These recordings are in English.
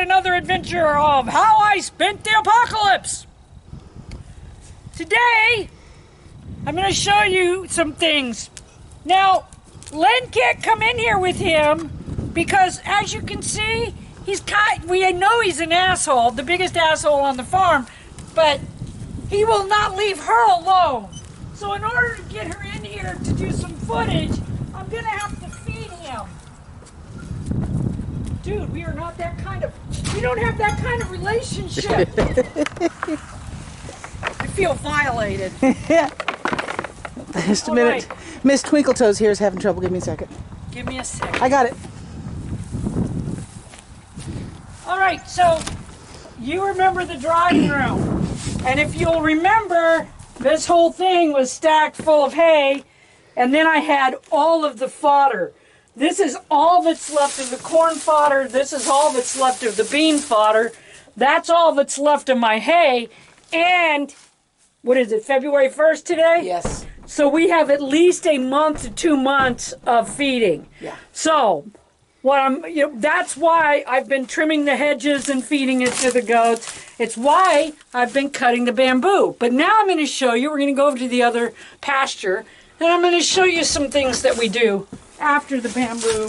another adventure of How I Spent the Apocalypse. Today, I'm going to show you some things. Now, Len can't come in here with him because, as you can see, we know he's an asshole, the biggest asshole on the farm, but he will not leave her alone. So in order to get her in here to do some footage, I'm going to have to feed him. Dude, we don't have that kind of relationship. I feel violated. Just a minute. Right. Miss Twinkletoes here is having trouble. Give me a second. Give me a second. I got it. All right, so you remember the drying room. And if you'll remember, this whole thing was stacked full of hay, and then I had all of the fodder. This is all that's left of the corn fodder. This is all that's left of the bean fodder. That's all that's left of my hay. And, what is it, February 1st today? Yes. So we have at least a month to 2 months of feeding. Yeah. So, that's why I've been trimming the hedges and feeding it to the goats. It's why I've been cutting the bamboo. But now I'm going to show you, we're going to go over to the other pasture, and I'm going to show you some things that we do after the bamboo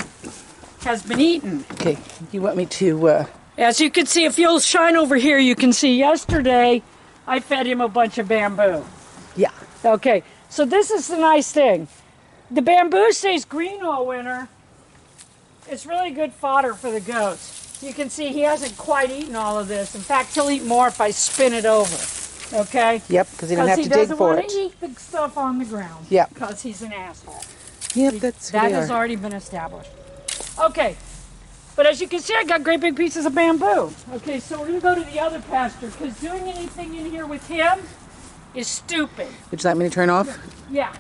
has been eaten. Okay, you want me to... As you can see, if you'll shine over here, you can see yesterday I fed him a bunch of bamboo. Yeah. Okay, so this is the nice thing. The bamboo stays green all winter. It's really good fodder for the goats. You can see he hasn't quite eaten all of this. In fact, he'll eat more if I spin it over. Okay? Yep, because he doesn't have to dig for it. He doesn't want to eat the stuff on the ground. Yep. Because he's an asshole. Yep, that has already been established. Okay, but as you can see, I got great big pieces of bamboo. Okay, so we're going to go to the other pasture because doing anything in here with him is stupid. Would you like me to turn off? Yeah.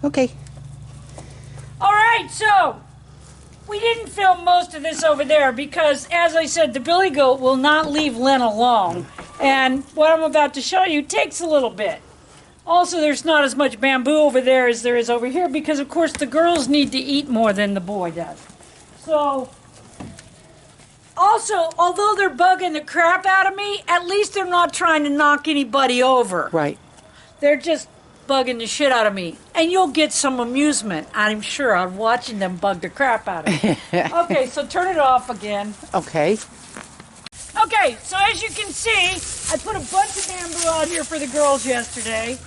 Okay. All right, so we didn't film most of this over there because, as I said, the billy goat will not leave Len alone. And what I'm about to show you takes a little bit. Also, there's not as much bamboo over there as there is over here because, of course, the girls need to eat more than the boy does. So, also, although they're bugging the crap out of me, at least they're not trying to knock anybody over. Right. They're just bugging the shit out of me. And you'll get some amusement, I'm sure, on watching them bug the crap out of me. Okay, so turn it off again. Okay. Okay, so as you can see, I put a bunch of bamboo out here for the girls yesterday.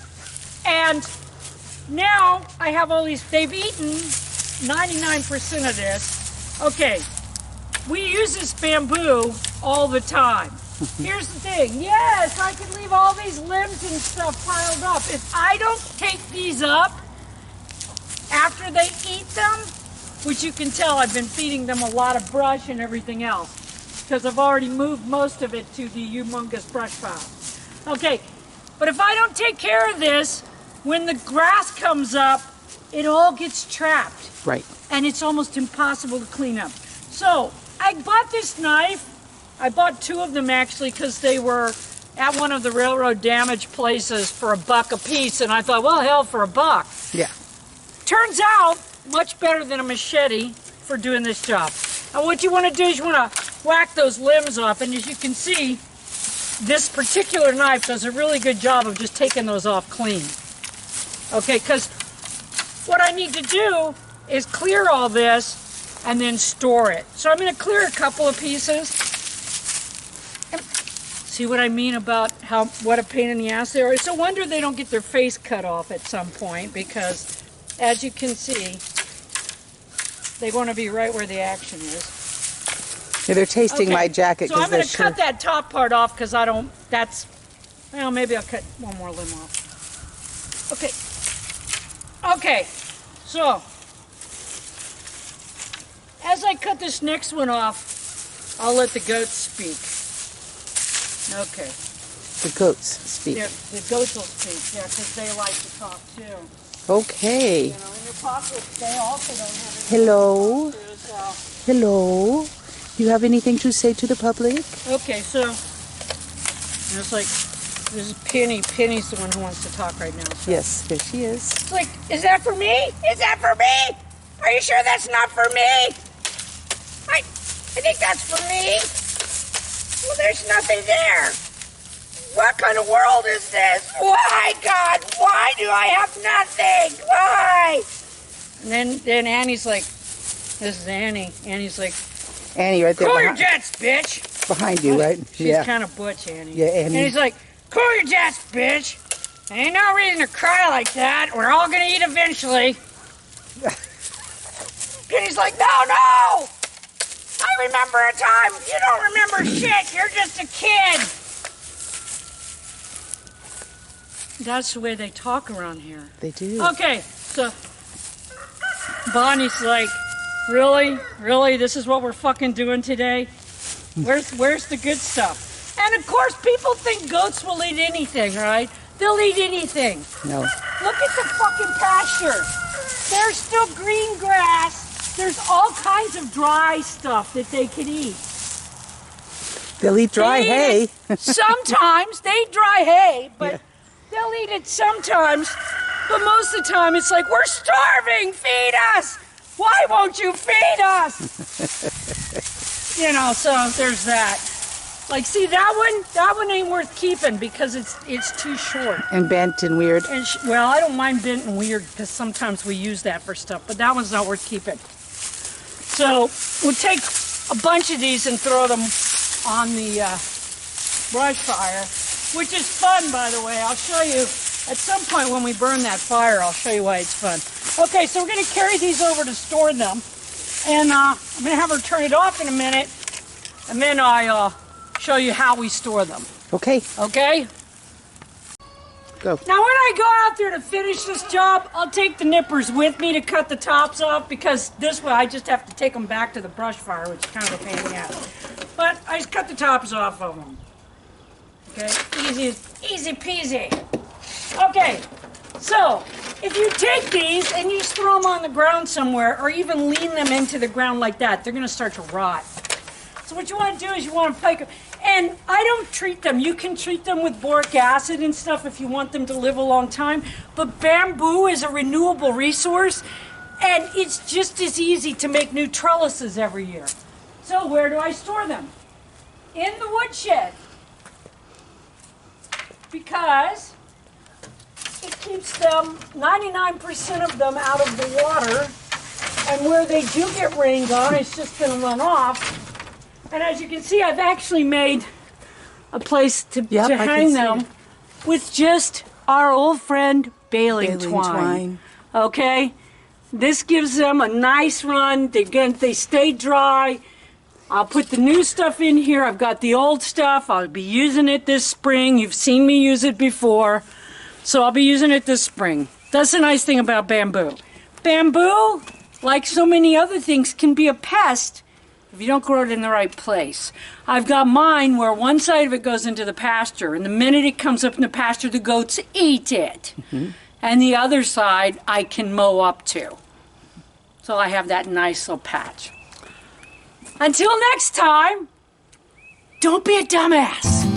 And now I have all these, they've eaten 99% of this. Okay, we use this bamboo all the time. Here's the thing, yes, I can leave all these limbs and stuff piled up. If I don't take these up after they eat them, which you can tell I've been feeding them a lot of brush and everything else, because I've already moved most of it to the humongous brush pile. Okay, but if I don't take care of this, when the grass comes up, it all gets trapped. Right. And it's almost impossible to clean up. So, I bought this knife. I bought 2 of them actually because they were at one of the railroad damage places for $1 a piece. And I thought, well, hell, for $1. Yeah. Turns out, much better than a machete for doing this job. Now what you want to do is you want to whack those limbs off. And as you can see, this particular knife does a really good job of just taking those off clean. Okay, because what I need to do is clear all this and then store it. So I'm going to clear a couple of pieces. And see what I mean about what a pain in the ass they are? It's a wonder they don't get their face cut off at some point because, as you can see, they want to be right where the action is. Yeah, they're tasting my jacket. So I'm going to cut that top part off because I don't, well, maybe I'll cut one more limb off. Okay. Okay, so as I cut this next one off, I'll let the goats speak. Okay. The goats speak. The goats will speak, yeah, because they like to talk too. Okay. You know, in their pockets, they also don't have Hello. To, so. Hello. Do you have anything to say to the public? Okay, so it's like, this is Penny. Penny's the one who wants to talk right now. So. Yes, there she is. It's like, is that for me? Is that for me? Are you sure that's not for me? I think that's for me. Well, there's nothing there. What kind of world is this? Why, God? Why do I have nothing? Why? And then Annie's like, this is Annie. Annie's like, Annie, right there cool your jets, bitch. behind you, right? She's kind of butch, Annie. Yeah, Annie. And he's like, cool your jets, bitch. Ain't no reason to cry like that. We're all gonna eat eventually. And he's like, no! I remember a time. You don't remember shit. You're just a kid. That's the way they talk around here. They do. Okay, so Bonnie's like, really? Really? This is what we're fucking doing today? Where's the good stuff? And of course, people think goats will eat anything, right? They'll eat anything. No. Look at the fucking pasture. There's still green grass. There's all kinds of dry stuff that they can eat. They'll eat dry hay. Sometimes they eat dry hay, but they'll eat it sometimes. But most of the time it's like, we're starving, feed us. Why won't you feed us? So there's that. Like, see, that one ain't worth keeping because it's too short. And bent and weird. And well, I don't mind bent and weird because sometimes we use that for stuff, but that one's not worth keeping. So we'll take a bunch of these and throw them on the brush fire, which is fun, by the way. I'll show you at some point when we burn that fire. I'll show you why it's fun. Okay, so we're going to carry these over to store them, and I'm going to have her turn it off in a minute, and then I'll show you how we store them. Okay. Okay? Go. Now when I go out there to finish this job, I'll take the nippers with me to cut the tops off because this way I just have to take them back to the brush fire, which is kind of a pain in the ass. But I just cut the tops off of them. Okay, easy peasy. Okay, so if you take these and you just throw them on the ground somewhere or even lean them into the ground like that, they're gonna start to rot. So what you want to do is you want to flake them. And I don't treat them. You can treat them with boric acid and stuff if you want them to live a long time. But bamboo is a renewable resource, and it's just as easy to make new trellises every year. So where do I store them? In the woodshed. Because it keeps them, 99% of them, out of the water. And where they do get rained on, it's just going to run off. And as you can see, I've actually made a place to hang them with just our old friend baling twine. Okay? This gives them a nice run. They stay dry. I'll put the new stuff in here. I've got the old stuff. I'll be using it this spring. You've seen me use it before. So I'll be using it this spring. That's the nice thing about bamboo. Bamboo, like so many other things, can be a pest if you don't grow it in the right place. I've got mine where one side of it goes into the pasture, and the minute it comes up in the pasture, the goats eat it. Mm-hmm. And the other side I can mow up to. So I have that nice little patch. Until next time, don't be a dumbass.